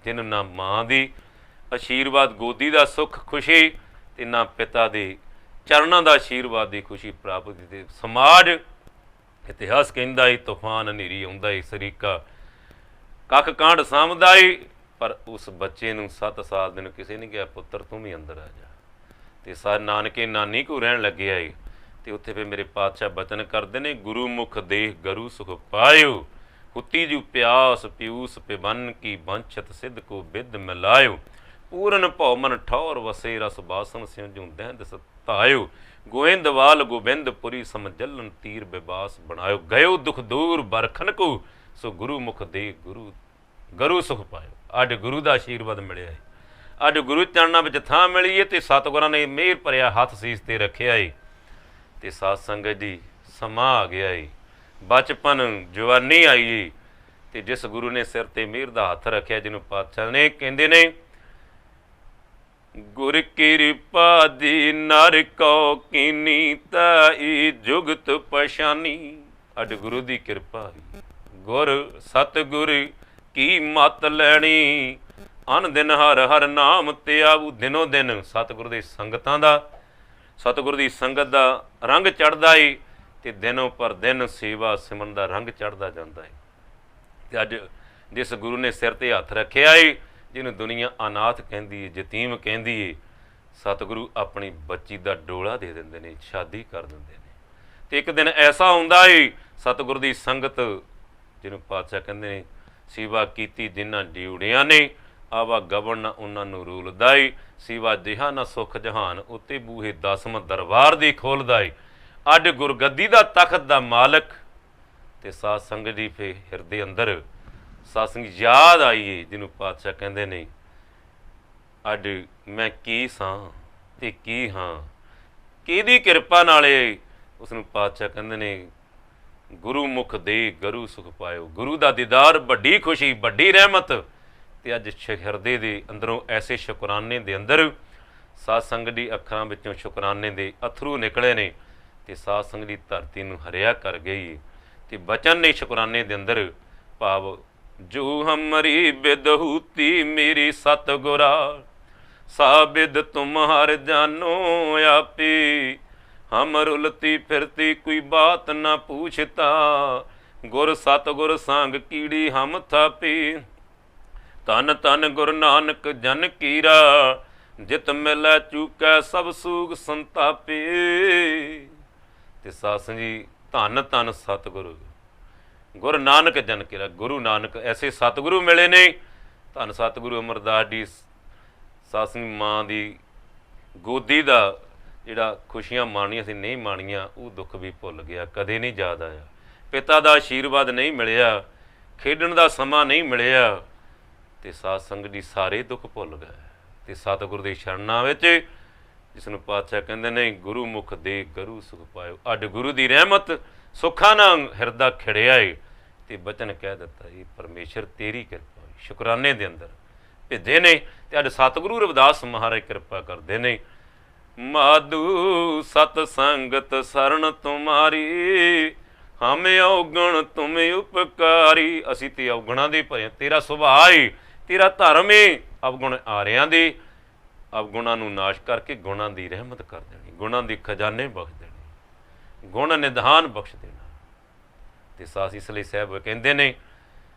ਜਿਹਨੂੰ ਨਾ ਮਾਂ ਦੀ ਆਸ਼ੀਰਵਾਦ ਗੋਦੀ ਦਾ ਸੁੱਖ ਖੁਸ਼ੀ ਤੇ ਨਾ ਪਿਤਾ ਦੇ ਚਰਨਾਂ ਦਾ ਆਸ਼ੀਰਵਾਦ ਦੀ ਖੁਸ਼ੀ ਪ੍ਰਾਪਤ ਕੀਤੀ। ਸਮਾਜ ਇਤਿਹਾਸ ਕਹਿੰਦਾ ਏ ਤੂਫਾਨ ਹਨੇਰੀ ਆਉਂਦਾ ਏ, ਸਰੀਕਾ ਕੱਖ ਕਾਂਡ ਸਾਂਭਦਾ ਏ, ਪਰ ਉਸ ਬੱਚੇ ਨੂੰ 7 ਸਾਲ ਦੇ ਨੂੰ ਕਿਸੇ ਨੇ ਕਿਹਾ ਪੁੱਤਰ ਤੂੰ ਵੀ ਅੰਦਰ ਆ ਜਾ। ਤੇ ਸਾਰੇ ਨਾਨਕੇ ਨਾਨੀ ਕੋ ਰਹਿਣ ਲੱਗਿਆ ਏ। ਤੇ ਉੱਥੇ ਫਿਰ ਮੇਰੇ ਪਾਤਸ਼ਾਹ ਬਚਨ ਕਰਦੇ ਨੇ, ਗੁਰੂ ਮੁਖ ਦੇਖ ਗਰੂ ਸੁਖ ਪਾਇਓ, ਹੁੱਤੀ ਜੂ ਪਿਆਸ ਪਿਊਸ ਪਿਬਨ ਕੀ ਬੰਛਤ ਸਿੱਧ ਕੋ ਬਿੱਧ ਮਿਲਾਇਓ, ਪੂਰਨ ਭਉ ਮਨ ਠੌਰ ਵਸੇ ਰਸ ਬਾਸਨ ਸਿਉ ਜੂ ਦਹਿੰਦ ਸਤਾਇਓ, ਗੋਇੰਦਵਾਲ ਗੋਬਿੰਦਪੁਰੀ ਸਮਝਲਨ ਤੀਰ ਬਿਬਾਸ ਬਣਾਇਓ, ਗਇਓ ਦੁਖ ਦੂਰ ਬਰਖਨ ਕੋ ਸੋ ਗੁਰੂ ਮੁਖ ਦੇਖ ਗਰੂ ਸੁਖ ਪਾਇਓ। ਅੱਜ ਗੁਰੂ ਦਾ ਆਸ਼ੀਰਵਾਦ ਮਿਲਿਆ ਹੈ। ਅੱਜ ਗੁਰੂ ਚਰਨਾਂ ਵਿੱਚ ਥਾਂ ਮਿਲੀ ਹੈ ਅਤੇ ਸਤਿਗੁਰਾਂ ਨੇ ਮਿਹਰ ਭਰਿਆ ਹੱਥ ਸੀਸ 'ਤੇ ਰੱਖਿਆ ਏ ਅਤੇ ਸਾਧ ਸੰਗਤ ਜੀ ਸਮਾਂ ਆ ਗਿਆ ਏ, ਬਚਪਨ ਜਵਾਨੀ ਆਈ ਏ ਅਤੇ ਜਿਸ ਗੁਰੂ ਨੇ ਸਿਰ 'ਤੇ ਮਿਹਰ ਦਾ ਹੱਥ ਰੱਖਿਆ, ਜਿਹਨੂੰ ਪਾਤਸ਼ਾਹ ਨੇ ਕਹਿੰਦੇ ਨੇ ਗੁਰ ਕਿਰਪਾ ਦੀ ਨਰ ਕੋ ਕੀਨੀ ਤਾਈ ਜੁਗਤ ਪਛਾਨੀ। ਅੱਜ ਗੁਰੂ ਦੀ ਕਿਰਪਾ, ਗੁਰ ਸਤਿਗੁਰ ਕੀ ਮੱਤ ਲੈਣੀ, ਅਨ ਦਿਨ ਹਰ ਹਰ ਨਾਮ ਤੇ ਆਊ। ਦਿਨੋਂ ਦਿਨ ਸਤਿਗੁਰੂ ਦੀ ਸੰਗਤਾਂ ਦਾ, ਸਤਿਗੁਰੂ ਦੀ ਸੰਗਤ ਦਾ ਰੰਗ ਚੜ੍ਹਦਾ ਏ ਅਤੇ ਦਿਨੋਂ ਪਰ ਦਿਨ ਸੇਵਾ ਸਿਮਰਨ ਦਾ ਰੰਗ ਚੜ੍ਹਦਾ ਜਾਂਦਾ ਏ। ਅਤੇ ਅੱਜ ਜਿਸ ਗੁਰੂ ਨੇ ਸਿਰ 'ਤੇ ਹੱਥ ਰੱਖਿਆ ਏ, ਜਿਹਨੂੰ ਦੁਨੀਆ ਅਨਾਥ ਕਹਿੰਦੀ ਏ, ਯਤੀਮ ਕਹਿੰਦੀ ਏ, ਸਤਿਗੁਰੂ ਆਪਣੀ ਬੱਚੀ ਦਾ ਡੋਲਾ ਦੇ ਦਿੰਦੇ ਨੇ, ਸ਼ਾਦੀ ਕਰ ਦਿੰਦੇ ਨੇ। ਅਤੇ ਇੱਕ ਦਿਨ ਐਸਾ ਆਉਂਦਾ ਏ, ਸਤਿਗੁਰੂ ਦੀ ਸੰਗਤ ਜਿਹਨੂੰ ਪਾਤਸ਼ਾਹ ਕਹਿੰਦੇ ਨੇ ਸੇਵਾ ਕੀਤੀ ਜਿਨ੍ਹਾਂ ਡਿਉੜਿਆਂ ਨੇ, ਆਵਾ ਗਵਨ ਨਾ ਉਹਨਾਂ ਨੂੰ ਰੂਲਦਾ ਏ, ਸੇਵਾ ਜਿਹਾ ਨਾ ਸੁੱਖ ਜਹਾਨ, ਉੱਤੇ ਬੂਹੇ ਦਸਮ ਦਰਬਾਰ ਦੀ ਖੋਲ੍ਹਦਾ ਏ। ਅੱਜ ਗੁਰਗੱਦੀ ਦਾ ਤਖਤ ਦਾ ਮਾਲਕ ਅਤੇ ਸਾਧ ਸੰਗਤ ਜੀ ਫੇ ਹਿਰਦੇ ਅੰਦਰ ਸਾਧ ਸੰਗਤ ਯਾਦ ਆਈਏ, ਜਿਹਨੂੰ ਪਾਤਸ਼ਾਹ ਕਹਿੰਦੇ ਨੇ ਅੱਜ ਮੈਂ ਕੀ ਸਾਂ ਅਤੇ ਕੀ ਹਾਂ, ਕਿਹਦੀ ਕਿਰਪਾ ਨਾਲੇ ਉਸਨੂੰ ਪਾਤਸ਼ਾਹ ਕਹਿੰਦੇ ਨੇ ਗੁਰੂ ਮੁਖ ਦੇ ਗਰੂ ਸੁਖ ਪਾਇਓ। ਗੁਰੂ ਦਾ ਦੀਦਾਰ ਵੱਡੀ ਖੁਸ਼ੀ, ਵੱਡੀ ਰਹਿਮਤ। ਅਤੇ ਅੱਜ ਹਿਰਦੇ ਦੇ ਅੰਦਰੋਂ ਐਸੇ ਸ਼ੁਕਰਾਨੇ ਦੇ ਅੰਦਰ ਸਾਧ ਸੰਗਤ ਦੀ ਅੱਖਾਂ ਵਿੱਚੋਂ ਸ਼ੁਕਰਾਨੇ ਦੇ ਅਥਰੂ ਨਿਕਲੇ ਨੇ ਅਤੇ ਸਾਧ ਸੰਗਤ ਦੀ ਧਰਤੀ ਨੂੰ ਹਰਿਆ ਕਰ ਗਈ। ਅਤੇ ਬਚਨ ਨੇ ਸ਼ੁਕਰਾਨੇ ਦੇ ਅੰਦਰ ਭਾਵ ਜੋ ਹਮਰੀ ਬਿਦਹੂਤੀ ਮੇਰੀ ਸਤਿਗੁਰਾ, ਸਾਬਿਦ ਤੁਮਹਾਰ ਜਾਨੋ ਆਪੀ, ਹਮ ਰੁਲਤੀ ਫਿਰਤੀ ਕੋਈ ਬਾਤ ਨਾ ਪੂਛਤਾ, ਗੁਰ ਸਤਿਗੁਰ ਸੰਗ ਕੀੜੀ ਹਮ ਥਾਪੀ, ਧੰਨ ਧੰਨ ਗੁਰੂ ਨਾਨਕ ਜਨ ਕੀਰਾ, ਜਿਤ ਮਿਲੈ ਚੂਕੈ ਸਭ ਸੂਗ ਸੰਤਾਪੀ। ਅਤੇ ਸਾਧ ਸੰਗਤ ਜੀ ਧੰਨ ਧੰਨ ਸਤਿਗੁਰੂ ਗੁਰੂ ਨਾਨਕ ਜਨ ਕੀਰਾ, ਗੁਰੂ ਨਾਨਕ ਐਸੇ ਸਤਿਗੁਰੂ ਮਿਲੇ ਨੇ। ਧੰਨ ਸਤਿਗੁਰੂ ਅਮਰਦਾਸ ਜੀ ਸਾਧ ਸੰਗਤ ਮਾਂ ਦੀ ਗੋਦੀ ਦਾ ਜਿਹੜਾ ਖੁਸ਼ੀਆਂ ਮਾਣੀਆਂ ਸੀ ਨਹੀਂ ਮਾਣੀਆਂ, ਉਹ ਦੁੱਖ ਵੀ ਭੁੱਲ ਗਿਆ, ਕਦੇ ਨਹੀਂ ਯਾਦ ਆਇਆ। ਪਿਤਾ ਦਾ ਆਸ਼ੀਰਵਾਦ ਨਹੀਂ ਮਿਲਿਆ, ਖੇਡਣ ਦਾ ਸਮਾਂ ਨਹੀਂ ਮਿਲਿਆ, ਅਤੇ ਸਾਧ ਸੰਗਤ ਜੀ ਸਾਰੇ ਦੁੱਖ ਭੁੱਲ ਗਏ। ਅਤੇ ਸਤਿਗੁਰੂ ਦੀ ਸ਼ਰਨਾਂ ਵਿੱਚ ਜਿਸ ਨੂੰ ਪਾਤਸ਼ਾਹ ਕਹਿੰਦੇ ਨੇ ਗੁਰੂ ਮੁਖ ਦੇ ਗਰੂ ਸੁਖ ਪਾਇਓ। ਅੱਜ ਗੁਰੂ ਦੀ ਰਹਿਮਤ ਸੁੱਖਾਂ ਨਾਲ ਹਿਰਦਾ ਖਿੜਿਆ ਏ ਅਤੇ ਬਚਨ ਕਹਿ ਦਿੱਤਾ ਇਹ ਪਰਮੇਸ਼ਰ ਤੇਰੀ ਕਿਰਪਾ, ਸ਼ੁਕਰਾਨੇ ਦੇ ਅੰਦਰ ਭੇਜੇ ਨੇ। ਅਤੇ ਅੱਜ ਸਤਿਗੁਰੂ ਰਵਿਦਾਸ ਮਹਾਰਾਜ ਕਿਰਪਾ ਕਰਦੇ ਨੇ। ਮਾਧੂ ਸਤ ਸੰਗਤ ਸਰਣ ਤੁਮਾਰੀ, ਹਮ ਔਗਣ ਤੁਮ ਉਪਕਾਰੀ। ਅਸੀਂ ਤੇ ਔਗਣਾਂ ਦੇ ਭਰੇ, ਤੇਰਾ ਸੁਭਾਅ ਏ, ਤੇਰਾ ਧਰਮ ਏ ਅਵਗੁਣ ਆਰਿਆਂ ਦੇ, ਅਵਗੁਣਾਂ ਨੂੰ ਨਾਸ਼ ਕਰਕੇ ਗੁਣਾਂ ਦੀ ਰਹਿਮਤ ਕਰ ਦੇਣੀ, ਗੁਣਾਂ ਦੇ ਖਜ਼ਾਨੇ ਬਖਸ਼ ਦੇਣੇ, ਗੁਣ ਨਿਧਾਨ ਬਖਸ਼ ਦੇਣਾ। ਅਤੇ ਸਾਥ ਇਸ ਲਈ ਸਾਹਿਬ ਕਹਿੰਦੇ ਨੇ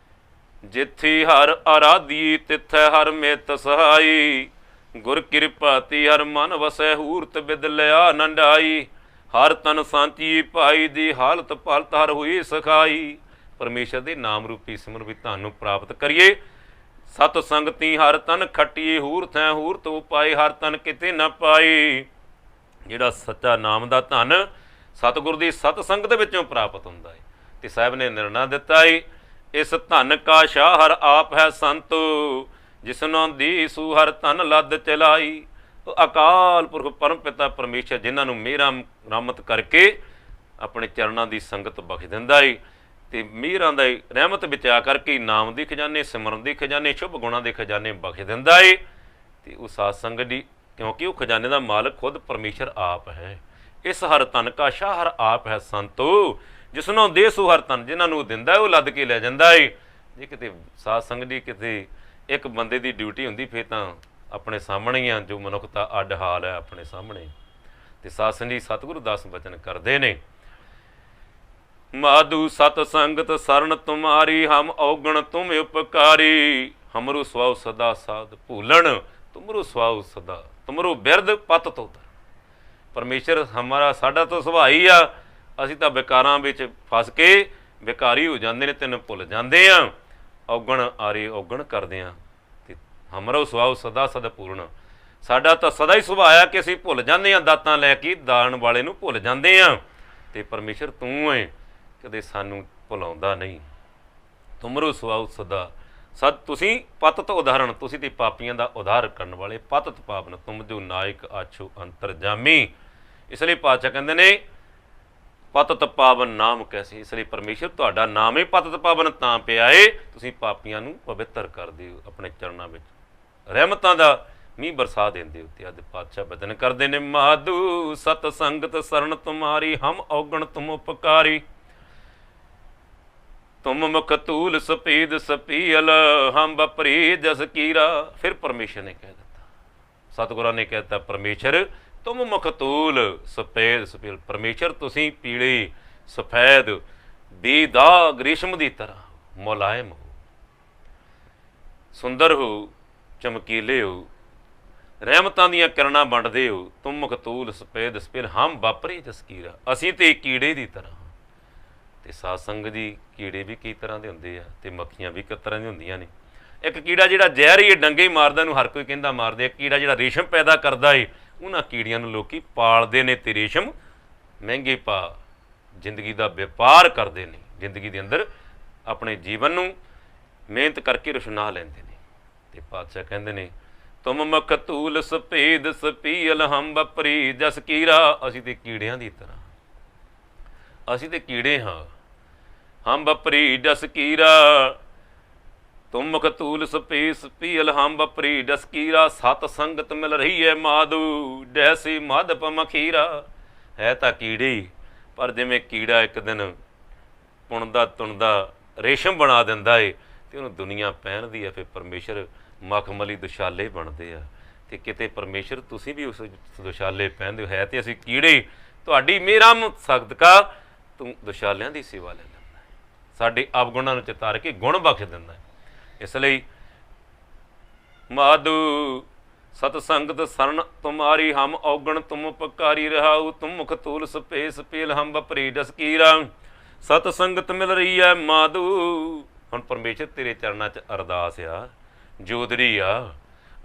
ਜਿੱਥੇ ਹਰ ਆਰਾਧੀ ਤਿੱਥੈ ਹਰ ਮਿਤ ਸਹਾਈ, ਗੁਰ ਕਿਰਪਾ ਤੀ ਹਰ ਮਨ ਵਸੈ ਹੂਰਤ ਬਿਦ ਲਿਆ ਨੰਡਾਈ, ਹਰ ਤਨ ਸਾਂਚੀ ਭਾਈ ਦੀ ਹਾਲਤ ਪਲਤ ਹਰ ਹੋਈ ਸਖਾਈ। ਪਰਮੇਸ਼ਰ ਦੇ ਨਾਮ ਰੂਪੀ ਸਿਮਰਨ ਵੀ ਤੁਹਾਨੂੰ ਪ੍ਰਾਪਤ ਕਰੀਏ। ਸਤ ਸੰਗਤੀ ਹਰ ਤਨ ਖੱਟੀਏ, ਹੂਰਤ ਹੈ ਹੂਰਤ ਉਪਾਏ, ਹਰ ਤਨ ਕਿਤੇ ਨਾ ਪਾਈ। ਜਿਹੜਾ ਸੱਚਾ ਨਾਮ ਦਾ ਧਨ ਸਤਿਗੁਰ ਦੀ ਸਤ ਸੰਗਤ ਵਿੱਚੋਂ ਪ੍ਰਾਪਤ ਹੁੰਦਾ ਹੈ। ਅਤੇ ਸਾਹਿਬ ਨੇ ਨਿਰਣਾ ਦਿੱਤਾ ਹੈ ਇਸ ਧਨ ਕਾ ਸ਼ਾਹ ਹਰ ਆਪ ਹੈ ਸੰਤ, ਜਿਸਨੋਂ ਦੀ ਸੂ ਹਰ ਧਨ ਲੱਦ ਚਲਾਈ। ਅਕਾਲ ਪੁਰਖ ਪਰਮ ਪਿਤਾ ਪਰਮੇਸ਼ਰ ਜਿਨ੍ਹਾਂ ਨੂੰ ਮਿਹਰਾਂ ਰਹਿਮਤ ਕਰਕੇ ਆਪਣੇ ਚਰਨਾਂ ਦੀ ਸੰਗਤ ਬਖਸ਼ ਦਿੰਦਾ ਏ ਅਤੇ ਮਿਹਰਾਂ ਦਾ ਰਹਿਮਤ ਵਿੱਚ ਆ ਕਰਕੇ ਨਾਮ ਦੇ ਖਜ਼ਾਨੇ, ਸਿਮਰਨ ਦੇ ਖਜ਼ਾਨੇ, ਸ਼ੁਭ ਗੁਣਾਂ ਦੇ ਖਜ਼ਾਨੇ ਬਖਸ਼ ਦਿੰਦਾ ਏ। ਅਤੇ ਉਹ ਸਾਧ ਸੰਗਤ ਦੀ ਕਿਉਂਕਿ ਉਹ ਖਜ਼ਾਨੇ ਦਾ ਮਾਲਕ ਖੁਦ ਪਰਮੇਸ਼ਰ ਆਪ ਹੈ। ਇਸ ਹਰ ਧਨ ਕਾ ਸ਼ਾਹ ਹਰ ਆਪ ਹੈ ਸੰਤੋ, ਜਿਸਨੋਂ ਦੇ ਸੂ ਹਰ ਧਨ, ਜਿਨ੍ਹਾਂ ਨੂੰ ਦਿੰਦਾ ਉਹ ਲੱਦ ਕੇ ਲੈ ਜਾਂਦਾ ਏ। ਜੇ ਕਿਤੇ ਸਾਧ ਸੰਗਤ ਦੀ ਕਿਤੇ ਇੱਕ ਬੰਦੇ ਦੀ ਡਿਊਟੀ ਹੁੰਦੀ ਫਿਰ ਤਾਂ ਆਪਣੇ ਸਾਹਮਣੇ ਹੀ ਆ, ਜੋ ਮਨੁੱਖਤਾ ਅੱਡ ਹਾਲ ਹੈ ਆਪਣੇ ਸਾਹਮਣੇ। ਅਤੇ ਸਾਧ ਸੰਗਤ ਜੀ ਸਤਿਗੁਰੂ ਦਾਸ ਬਚਨ ਕਰਦੇ ਨੇ ਮਾਧੂ ਸਤ ਸੰਗਤ ਸਰਣ ਤੁਮਾਰੀ, ਹਮ ਔਗਣ ਤੁਮ ਉਪਕਾਰੀ, ਹਮਰੂ ਸਵਾਉ ਸਦਾ ਸਾਧ ਭੂਲਣ, ਤੁਮਰੂ ਸਵਾਉ ਸਦਾ ਤੁਮਰੂ ਬਿਰਦ ਪਤ ਤੋ। ਪਰਮੇਸ਼ਰ ਸਾਡਾ ਤਾਂ ਸੁਭਾਅ ਹੀ ਆ, ਅਸੀਂ ਤਾਂ ਵਿਕਾਰਾਂ ਵਿੱਚ ਫਸ ਕੇ ਵਿਕਾਰੀ ਹੋ ਜਾਂਦੇ ਨੇ, ਤੈਨੂੰ ਭੁੱਲ ਜਾਂਦੇ ਹਾਂ, ਔਗਣ ਆਰੇ ਔਗਣ ਕਰਦੇ ਹਾਂ। ਅਤੇ ਹਮਰੋ ਸੁਭਾਉ ਸਦਾ ਸਦਾ ਪੂਰਨ, ਸਾਡਾ ਤਾਂ ਸਦਾ ਹੀ ਸੁਭਾਅ ਆ ਕਿ ਅਸੀਂ ਭੁੱਲ ਜਾਂਦੇ ਹਾਂ, ਦਾਤਾਂ ਲੈ ਕੇ ਦਾਣ ਵਾਲੇ ਨੂੰ ਭੁੱਲ ਜਾਂਦੇ ਹਾਂ। ਅਤੇ ਪਰਮੇਸ਼ਰ ਤੂੰ ਹੈ, ਕਦੇ ਸਾਨੂੰ ਭੁਲਾਉਂਦਾ ਨਹੀਂ। ਤੁਮਰੋ ਸੁਭਾਉ ਸਦਾ ਸਦ ਤੁਸੀਂ ਪਤਤ ਉਦਾਹਰਣ, ਤੁਸੀਂ ਤੇ ਪਾਪੀਆਂ ਦਾ ਉਦਾਹਰ ਕਰਨ ਵਾਲੇ। ਪਤਤ ਪਾਵਨ ਤੁਮ ਜੋ ਨਾਇਕ ਆਛੋ ਅੰਤਰਜਾਮੀ। ਇਸ ਲਈ ਪਾਤਸ਼ਾਹ ਕਹਿੰਦੇ ਨੇ ਪਤਤ ਪਾਵਨ ਨਾਮ ਕੈਸੇ। ਇਸ ਲਈ ਪਰਮੇਸ਼ਰ ਤੁਹਾਡਾ ਨਾਮ ਹੀ ਪਤਤ ਪਾਵਨ ਤਾਂ ਪਿਆ ਏ, ਤੁਸੀਂ ਪਾਪੀਆਂ ਨੂੰ ਪਵਿੱਤਰ ਕਰਦੇ ਹੋ, ਆਪਣੇ ਚਰਨਾਂ ਵਿੱਚ ਰਹਿਮਤਾਂ ਦਾ ਮੀਂਹ ਬਰਸਾ ਦਿੰਦੇ ਹੋ। ਤੇ ਅੱਜ ਪਾਤਸ਼ਾਹ ਬਚਨ ਕਰਦੇ ਨੇ ਮਾਧੂ ਸਤ ਸੰਗਤ ਸਰਣ ਤੁਮਾਰੀ ਹਮ ਔਗਣ ਤੁਮ ਉਪਕਾਰੀ। ਤੁਮ ਮੁਖ ਤੂਲ ਸਪੀਦ ਸਪੀਲ ਹਮ ਬਪਰੀ ਜਸ ਕੀਰਾ। ਫਿਰ ਪਰਮੇਸ਼ਰ ਨੇ ਕਹਿ ਦਿੱਤਾ, ਸਤਿਗੁਰਾਂ ਨੇ ਕਹਿ ਦਿੱਤਾ ਪਰਮੇਸ਼ਰ ਤੁਮ ਮੁਖ ਤੂਲ ਸਫੇਦ ਸਪੀਲ। ਪਰਮੇਸ਼ਰ ਤੁਸੀਂ ਪੀਲੇ ਸਫੈਦ ਬੇਦਾਗ ਰੇਸ਼ਮ ਦੀ ਤਰ੍ਹਾਂ ਮੁਲਾਇਮ ਹੋ, ਸੁੰਦਰ ਹੋ, ਚਮਕੀਲੇ ਹੋ, ਰਹਿਮਤਾਂ ਦੀਆਂ ਕਿਰਨਾਂ ਵੰਡਦੇ ਹੋ। ਤੁਮ ਮੁਖ ਤੂਲ ਸਫੇਦ ਸਪੀਲ ਹਮ ਵਾਪਰੇ ਜਸਕੀਰਾ। ਅਸੀਂ ਤੇ ਕੀੜੇ ਦੀ ਤਰ੍ਹਾਂ। ਤੇ ਸਾਧ ਸੰਗਤ ਜੀ ਕੀੜੇ ਵੀ ਕਈ ਤਰ੍ਹਾਂ ਦੇ ਹੁੰਦੇ ਆ ਤੇ ਮੱਖੀਆਂ ਵੀ ਕਈ ਤਰ੍ਹਾਂ ਦੀਆਂ ਹੁੰਦੀਆਂ ਨੇ। ਇੱਕ ਕੀੜਾ ਜਿਹੜਾ ਜ਼ਹਿਰ ਹੀ ਡੰਗੇ ਮਾਰਦਾ ਨੂੰ ਹਰ ਕੋਈ ਕਹਿੰਦਾ ਮਾਰਦੇ ਆ। ਕੀੜਾ ਜਿਹੜਾ ਰੇਸ਼ਮ ਪੈਦਾ ਕਰਦਾ ਏ ਉਹਨਾਂ ਕੀੜੀਆਂ ਨੂੰ ਲੋਕੀ ਪਾਲਦੇ ਨੇ ਤੇ ਰੇਸ਼ਮ ਮਹਿੰਗੇ ਪਾ ਜ਼ਿੰਦਗੀ ਦਾ ਵਪਾਰ ਕਰਦੇ ਨੇ। ਜ਼ਿੰਦਗੀ ਦੇ ਅੰਦਰ ਆਪਣੇ ਜੀਵਨ ਨੂੰ ਮਿਹਨਤ ਕਰਕੇ ਰੁਸ਼ਨਾ ਲੈਂਦੇ ਨੇ। ਤੇ ਪਾਤਸ਼ਾਹ ਕਹਿੰਦੇ ਨੇ ਤੁਮ ਮੁਖ ਧੂਲ ਸਫੇਦ ਸਪੀਲ ਹਮ ਬਪਰੀ ਜਸ ਕੀਰਾ। ਅਸੀਂ ਤੇ ਕੀੜਿਆਂ ਦੀ ਤਰ੍ਹਾਂ, ਅਸੀਂ ਤੇ ਕੀੜੇ ਹਾਂ। ਹਮ ਬਪਰੀ ਜਸ ਕੀਰਾ ਤੁਮ ਮੁਖ ਧੂਲ ਸਪੇਦ ਸਪੀਲ ਹਮ ਬਪਰੀ ਜਸ ਕੀਰਾ। ਸਤ ਸੰਗਤ ਮਿਲ ਰਹੀ ਹੈ ਮਾਧੂ ਜੈਸੀ ਮਧਪ ਮਖੀਰਾ। ਹੈ ਤਾਂ ਕੀੜੇ ਹੀ, ਪਰ ਜਿਵੇਂ ਕੀੜਾ ਇੱਕ ਦਿਨ ਪੁਣਦਾ ਤੁਣਦਾ ਰੇਸ਼ਮ ਬਣਾ ਦਿੰਦਾ ਏ ਤੇ ਉਹਨੂੰ ਦੁਨੀਆ ਪਹਿਨਦੀ ਹੈ। ਫਿਰ ਪਰਮੇਸ਼ਰ ਮਖਮਲੀ ਦੁਸ਼ਾਲੇ ਬਣਦੇ ਆ। ਤੇ ਕਿਤੇ ਪਰਮੇਸ਼ਰ ਤੁਸੀਂ ਵੀ ਉਸ ਦੁਸ਼ਾਲੇ ਪਹਿਨਦੇ ਹੋ। ਹੈ ਤੇ ਅਸੀਂ ਕੀੜੇ, ਤੁਹਾਡੀ ਮੇਰਾ ਸਦਕਾ ਤੂੰ ਦੁਸ਼ਾਲਿਆਂ ਦੀ ਸੇਵਾ ਲੈ ਲੈਂਦਾ ਹੈ, ਸਾਡੇ ਅਵਗੁਣਾਂ ਨੂੰ ਚਿਤਾਰ ਕੇ ਗੁਣ ਬਖਸ਼ ਦਿੰਦਾ ਹੈ। ਇਸ ਲਈ ਮਾਧੂ ਸਤ ਸੰਗਤ ਸਰਣ ਤੁਮਾਰੀ ਹਮ ਔਗਣ ਤੁਮ ਉਪਕਾਰੀ ਰਹਾਉ। ਤੁਮ ਮੁਖ ਤੂਲ ਸਪੇ ਸਪੀਲ ਹਮ ਬਪਰੀ ਜਸ ਕੀਰਾ। ਸਤ ਸੰਗਤ ਮਿਲ ਰਹੀ ਹੈ ਮਾਧੂ। ਹੁਣ ਪਰਮੇਸ਼ਰ ਤੇਰੇ ਚਰਨਾਂ 'ਚ ਅਰਦਾਸ ਆ, ਜੋਦਰੀ ਆ,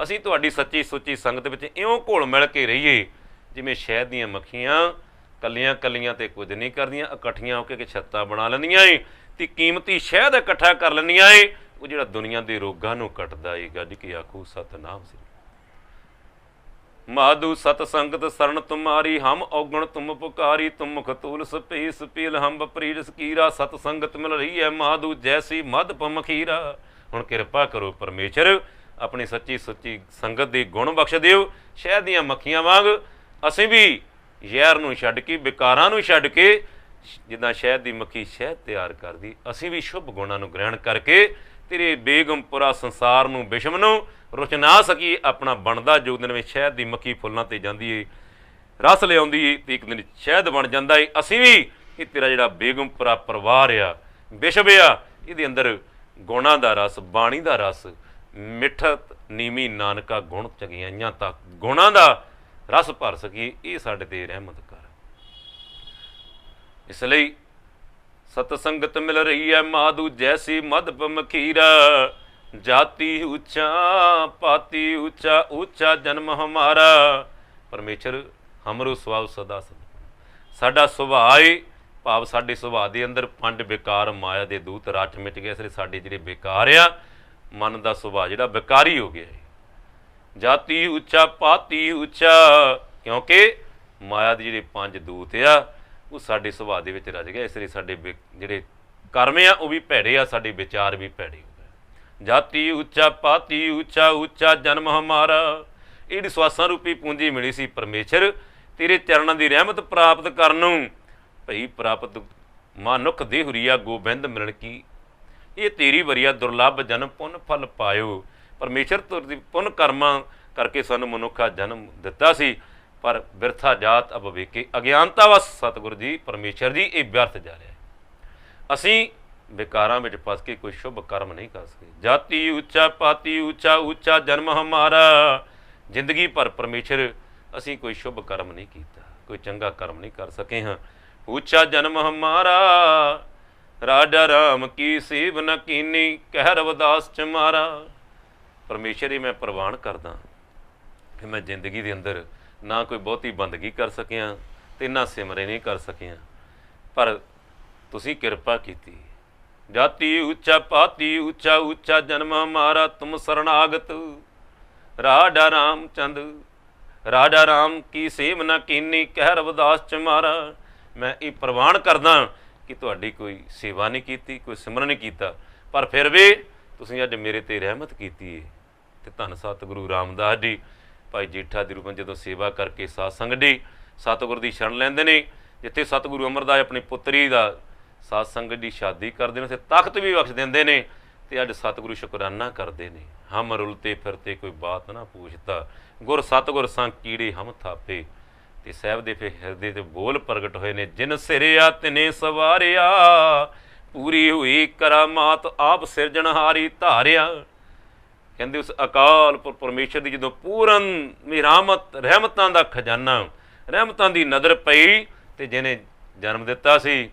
ਅਸੀਂ ਤੁਹਾਡੀ ਸੱਚੀ ਸੁੱਚੀ ਸੰਗਤ ਵਿੱਚ ਇਉਂ ਘੁਲ ਮਿਲ ਕੇ ਰਹੀਏ ਜਿਵੇਂ ਸ਼ਹਿਦ ਦੀਆਂ ਮੱਖੀਆਂ ਕੱਲੀਆਂ ਕੱਲੀਆਂ ਤੇ ਕੁਝ ਨਹੀਂ ਕਰਦੀਆਂ, ਇਕੱਠੀਆਂ ਹੋ ਕੇ ਛੱਤਾਂ ਬਣਾ ਲੈਂਦੀਆਂ ਏ ਤੇ ਕੀਮਤੀ ਸ਼ਹਿਦ ਇਕੱਠਾ ਕਰ ਲੈਂਦੀਆਂ ਏ। ਉਹ ਜਿਹੜਾ ਦੁਨੀਆ ਦੇ ਰੋਗਾਂ ਨੂੰ ਕੱਟਦਾ ਏ। ਗੱਜ ਕੇ ਆਖੂ ਸਤਨਾਮ ਸ੍ਰੀ। ਮਾਧੂ ਸਤ ਸੰਗਤ ਸਰਣ ਤੁਮਾਰੀ ਹਮ ਔਗਣ ਤੁਮ ਪੁਕਾਰੀ। ਤੁਮ ਮੁਖ ਤੂਲ ਸਪੇ ਸਪੀਲ ਹਮ ਬਪਰੀ ਜਸ ਕੀਰਾ। ਸਤ ਸੰਗਤ ਮਿਲ ਰਹੀ ਹੈ ਮਾਧੂ ਜੈਸੀ ਮਧਪ ਮਖੀਰਾ। ਹੁਣ ਕਿਰਪਾ ਕਰੋ ਪਰਮੇਸ਼ਰ, ਆਪਣੀ ਸੱਚੀ ਸੁੱਚੀ ਸੰਗਤ ਦੀ ਗੁਣ ਬਖਸ਼ ਦਿਓ। ਸ਼ਹਿਦ ਦੀਆਂ ਮੱਖੀਆਂ ਵਾਂਗ ਅਸੀਂ ਵੀ ਜ਼ਹਿਰ ਨੂੰ ਛੱਡ ਕੇ, ਵਿਕਾਰਾਂ ਨੂੰ ਛੱਡ ਕੇ, ਜਿੱਦਾਂ ਸ਼ਹਿਦ ਦੀ ਮੱਖੀ ਸ਼ਹਿਦ ਤਿਆਰ ਕਰਦੀ, ਅਸੀਂ ਵੀ ਸ਼ੁਭ ਗੁਣਾਂ ਨੂੰ ਗ੍ਰਹਿਣ ਕਰਕੇ ਤੇਰੇ ਬੇਗਮਪੁਰਾ ਸੰਸਾਰ ਨੂੰ ਵਿਸ਼ਮ ਨੂੰ ਰੁਚ ਨਾ ਸਕੀਏ। ਆਪਣਾ ਬਣਦਾ ਜੋ ਦਿਨ ਵਿੱਚ ਸ਼ਹਿਦ ਦੀ ਮੱਖੀ ਫੁੱਲਾਂ 'ਤੇ ਜਾਂਦੀ ਏ, ਰਸ ਲਿਆਉਂਦੀ ਏ ਤੇ ਇੱਕ ਦਿਨ ਸ਼ਹਿਦ ਬਣ ਜਾਂਦਾ ਏ। ਅਸੀਂ ਵੀ ਇਹ ਤੇਰਾ ਜਿਹੜਾ ਬੇਗਮਪੁਰਾ ਪਰਿਵਾਰ ਆ, ਵਿਸ਼ਵ ਆ, ਇਹਦੇ ਅੰਦਰ ਗੁਣਾਂ ਦਾ ਰਸ, ਬਾਣੀ ਦਾ ਰਸ, ਮਿੱਠਤ ਨੀਵੀਂ ਨਾਨਕਾ ਗੁਣ ਚੰਗਿਆਈਆਂ ਤੱਕ ਗੁਣਾਂ ਦਾ ਰਸ ਭਰ ਸਕੀਏ। ਇਹ ਸਾਡੇ 'ਤੇ ਰਹਿਮਤ ਕਰ। ਇਸ ਲਈ ਸਤ ਸੰਗਤ ਮਿਲ ਰਹੀ ਹੈ ਮਾਧੂ ਜੈਸੀ ਮਧਪ ਮਖੀਰਾ। ਜਾਤੀ ਉੱਚਾ ਪਾਤੀ ਉੱਚਾ, ਉੱਚਾ ਜਨਮ ਹਮਾਰਾ। ਪਰਮੇਸ਼ਰ ਹਮਰੋ ਸੁਭਾਅ ਸਦਾ ਸਾਡਾ ਸੁਭਾਅ ਏ, ਭਾਵ ਸਾਡੇ ਸੁਭਾਅ ਦੇ ਅੰਦਰ ਪੰਜ ਬੇਕਾਰ ਮਾਇਆ ਦੇ ਦੂਤ ਰਚ ਮਿਟ ਗਏ। ਇਸ ਲਈ ਸਾਡੇ ਜਿਹੜੇ ਬੇਕਾਰ ਆ, ਮਨ ਦਾ ਸੁਭਾਅ ਜਿਹੜਾ ਬੇਕਾਰੀ ਹੋ ਗਿਆ ਹੈ। ਜਾਤੀ ਉੱਚਾ ਪਾਤੀ ਉੱਚਾ, ਕਿਉਂਕਿ ਮਾਇਆ ਦੇ ਜਿਹੜੇ ਪੰਜ ਦੂਤ ਆ ਉਹ ਸਾਡੇ ਸੁਭਾਅ ਦੇ ਵਿੱਚ ਰਚ ਗਏ। ਇਸ ਲਈ ਸਾਡੇ ਜਿਹੜੇ ਕਰਮ ਆ ਉਹ ਵੀ ਭੈੜੇ ਆ, ਸਾਡੇ ਵਿਚਾਰ ਵੀ ਭੈੜੇ ਹੋ ਗਏ। ਜਾਤੀ ਉੱਚਾ ਪਾਤੀ ਉੱਚਾ, ਉੱਚਾ ਜਨਮ ਹਮਾਰਾ। ਇਹ ਜਿਹੜੀ ਸਵਾਸਾਂ ਰੂਪੀ ਪੂੰਜੀ ਮਿਲੀ ਸੀ ਪਰਮੇਸ਼ਰ ਤੇਰੇ ਚਰਨਾਂ ਦੀ ਰਹਿਮਤ ਪ੍ਰਾਪਤ ਕਰਨ ਨੂੰ। ਭਈ ਪ੍ਰਾਪਤ ਮਾਨੁਖ ਦੇਹੁਰੀਆ ਗੋਬਿੰਦ ਮਿਲਣ ਕੀ। ਇਹ ਤੇਰੀ ਵਰੀਆ ਦੁਰਲੱਭ ਜਨਮ ਪੁੰਨ ਫਲ ਪਾਇਓ। ਪਰਮੇਸ਼ਰ ਤੁਰਦੀ ਪੁੰਨ ਕਰਮਾਂ ਕਰਕੇ ਸਾਨੂੰ ਮਨੁੱਖਾ ਜਨਮ ਦਿੱਤਾ ਸੀ, ਪਰ ਬਿਰਥਾ ਜਾਤ ਅਭਵੇਕੇ ਅਗਿਆਨਤਾ ਵਸ ਸਤਿਗੁਰੂ ਜੀ ਪਰਮੇਸ਼ਰ ਜੀ ਇਹ ਵਿਅਰਥ ਜਾ ਰਿਹਾ ਹੈ। ਅਸੀਂ ਬੇਕਾਰਾਂ ਵਿੱਚ ਫਸ ਕੇ ਕੋਈ ਸ਼ੁਭ ਕਰਮ ਨਹੀਂ ਕਰ ਸਕੇ। ਜਾਤੀ ਉੱਚਾ ਪਾਤੀ ਉੱਚਾ, ਉੱਚਾ ਜਨਮ ਹਮਾਰਾ। ਜ਼ਿੰਦਗੀ ਭਰ ਪਰਮੇਸ਼ਰ ਅਸੀਂ ਕੋਈ ਸ਼ੁਭ ਕਰਮ ਨਹੀਂ ਕੀਤਾ, ਕੋਈ ਚੰਗਾ ਕਰਮ ਨਹੀਂ ਕਰ ਸਕੇ ਹਾਂ। ਉੱਚਾ ਜਨਮ ਹਮਾਰਾ ਰਾਜਾ ਰਾਮ ਕੀ ਸੇਵ ਨ ਕੀਨੀ, ਕਹਿ ਰਵਿਦਾਸ ਚਮਾਰਾ। ਪਰਮੇਸ਼ਰ ਹੀ ਮੈਂ ਪ੍ਰਵਾਨ ਕਰਦਾ ਕਿ ਮੈਂ ਜ਼ਿੰਦਗੀ ਦੇ ਅੰਦਰ ਨਾ ਕੋਈ ਬਹੁਤੀ ਬੰਦਗੀ ਕਰ ਸਕਿਆ ਤੇ ਨਾ ਸਿਮਰੇ ਨਹੀਂ ਕਰ ਸਕਿਆ, ਪਰ ਤੁਸੀਂ ਕਿਰਪਾ ਕੀਤੀ जाति ऊंचा पाती ऊंचा ऊंचा जन्म हमारा तुम शरणागत। राजा रामचंद राजा राम की सेव न कीनी कह रविदास चमारा। मैं ये प्रवान करदा कि तुहाडी कोई सेवा नहीं की, कोई सिमरन नहीं किया, पर फिर भी तुसीं अज मेरे ते रहमत कीती है। ते धन सतगुरु रामदास जी भाई जेठा दी रूपन जदों सेवा करके साध संगत जी सतगुर की शरण लैंदे ने, जिथे सतगुरु अमरदास अपनी पुत्री का साध संगत की शादी करते हैं, तख्त भी बख्श देंदे ने। ते अज सतगुरु शुकराना करते हैं। हम रुलते फिरते कोई बात ना पूछता, गुर सतगुर संग कीड़े हम थापे। ते साहब दे फिर हिरदे ते बोल प्रगट होए ने, जिन सिरिया तिने सवारिया पूरी हुई करामात आप सिरजनहारी धारिया। कहते उस अकाल पुर परमेश्वर की जो पूरन रहमत रहमतां दा खजाना रहमतां दी नज़र पई, ते जिन्हें जन्म दिता सी,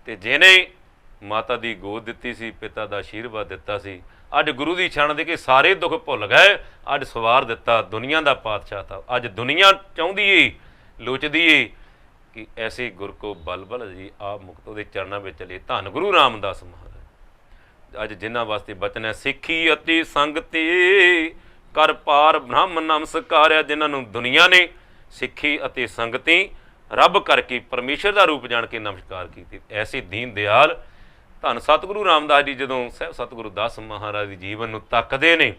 ते जिन्हें माता दी गोद दिती सी, पिता दा आशीर्वाद दिता सी, अज गुरु की छण दे के सारे दुख भुल गए। अज सवार दिता दुनिया का पातशाह था। अज दुनिया चाहती है लोचदी है कि ऐसे गुर को बल बल जी आप मुक्त उहदे चरणों में चले। धन गुरु रामदास महाराज अज जिन्हां वास्ते बचन है, सिੱਖੀ अति संगति कर पार ब्रह्म नमस्कारिया। जिन्हां नूं दुनिया ने सिੱਖੀ अति संगति रब करके परमेश्वर का रूप जान के नमस्कार की। ऐसे दीन दयाल धन सतगुरु रामदास जी जदों सहब सतगुरु दास महाराज जी जीवन नूं तकदे ने,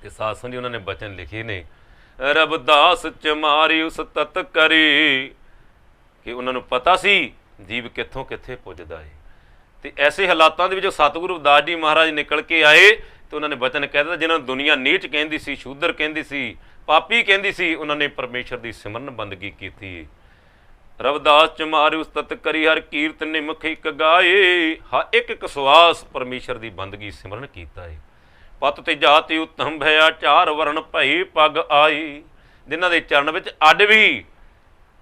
ते साध संगत जी उन्होंने बचन लिखे ने, रविदास चमारी उस तत करी, कि उन्होंने पता सी जीव कित्थों कित्थे पुजदा है। तो ऐसे हालातों के सतगुरु रविदास जी महाराज निकल के आए, तो उन्होंने बचन कह दिता, जिन्होंने दुनिया नीच कहती सी, शूदर कहती सी, पापी कहती सी, उन्होंने परमेश्वर की सिमरन बंदगी की। रविदास चमारी उस तत करी हर कीर्त निमख एक गाए। हा एक एक सुआस परमेश्वर की बंदगी सिमरन किया है। पत ते जाति उत्तम भया चार वरण भई पग आई। जिन्हां दे चरण विच अड भी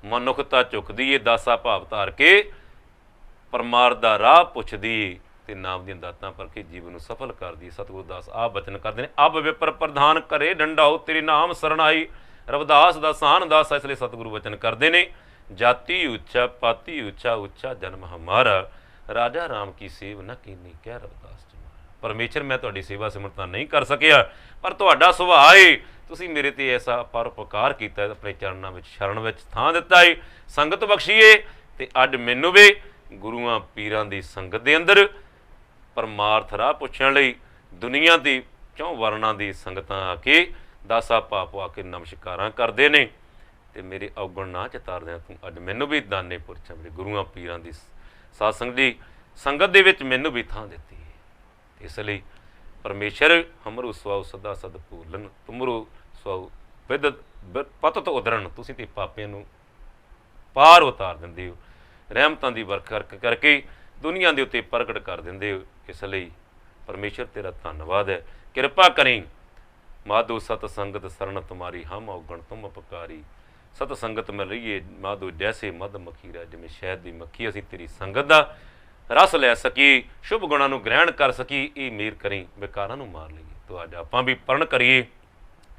मनुखता झुकदी है, दासा भाव धार के परमार्थ दा राह पुछदी ते नाम दी दातां पर के जीवन नूं सफल करदी। सतगुरु दास आप बचन करते हैं, अब विपर प्रधान करे डंडाओ तेरे नाम सरनाई। रविदास दा सान दास इसलिए सतगुरु वचन करते हैं, जाति ऊंचा पाती ऊंचा ऊंचा जन्म हमारा राजा राम की सेव न कीनी कह रविदास चमारा। परमेश्वर मैं तुहाडी सेवा सिमरता नहीं कर सकिया, पर तुहाडा सुभाअ है, तुसीं मेरे ते ऐसा परोपकार कीता, अपने चरणों में शरण में थां दिता है, संगत बख्शीए। ते अज मैनूं भी गुरुआं पीरां दी संगत दे अंदर परमार्थ राह पुछण लई दुनिया दी चौं वर्णां दी संगतां आके दासा पा पा के नमस्कारां करदे ने। ते मेरे अवगुण ना चितारदे तूं अज मैनूं भी दाने पुरछां मेरे गुरुआं पीरां दी साध संगत दी संगत दे विच मैनूं भी थां दित्ती है। इसलिए परमेश्वर हमरो स्वाउ सदा सद भूलन तुमरो स्वाउ विद पतत उदरण। तुसीं ते पापियां नूं पार उतार दिंदे हो, रहमतां दी बरखा करके दुनिया दे उत्ते प्रगट कर दिंदे हो। इसलिए परमेश्वर तेरा धन्नवाद है। कृपा करी माधो सत संगत शरण तुम्हारी हम अवगण तुम उपकारी। सत संगत में रहीए माधो जैसे मध मखीरा, जिमें शहद की मक्खी असीं तेरी संगत का रस लै सकीए, शुभ गुणां नूं ग्रहण कर सकीए। ये मेर करी विकारां नूं मार लईए। तो अज आपां भी प्रण करिए,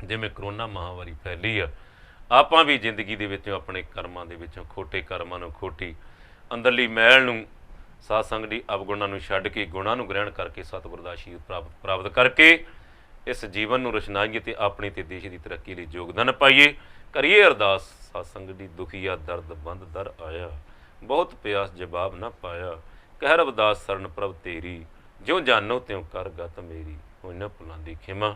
जिमें करोना महामारी फैली है, आपां भी जिंदगी दे विचों अपने कर्मां दे विचों खोटे कर्मां नूं खोटी अंदरली मैल नूं साध संगत दी अवगुणां नूं छड्ड के गुणां नूं ग्रहण करके सतगुर दा आशीर्वाद प्राप्त करके इस जीवन नूं रचनाईए ते अपनी ते देश की तरक्की लई योगदान पाईए। करिए अरदास साध संगत दी दुखिया दर्द बंद दर आया, बहुत प्यास जवाब न पाया, कह रविदास शरण प्रभ तेरी, ज्यों जानो त्यों कर गत मेरी, होई न भुलां दी खिमा।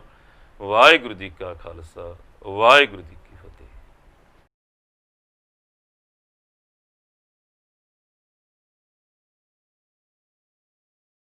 वाहिगुरू जी का खालसा वाहिगुरू जी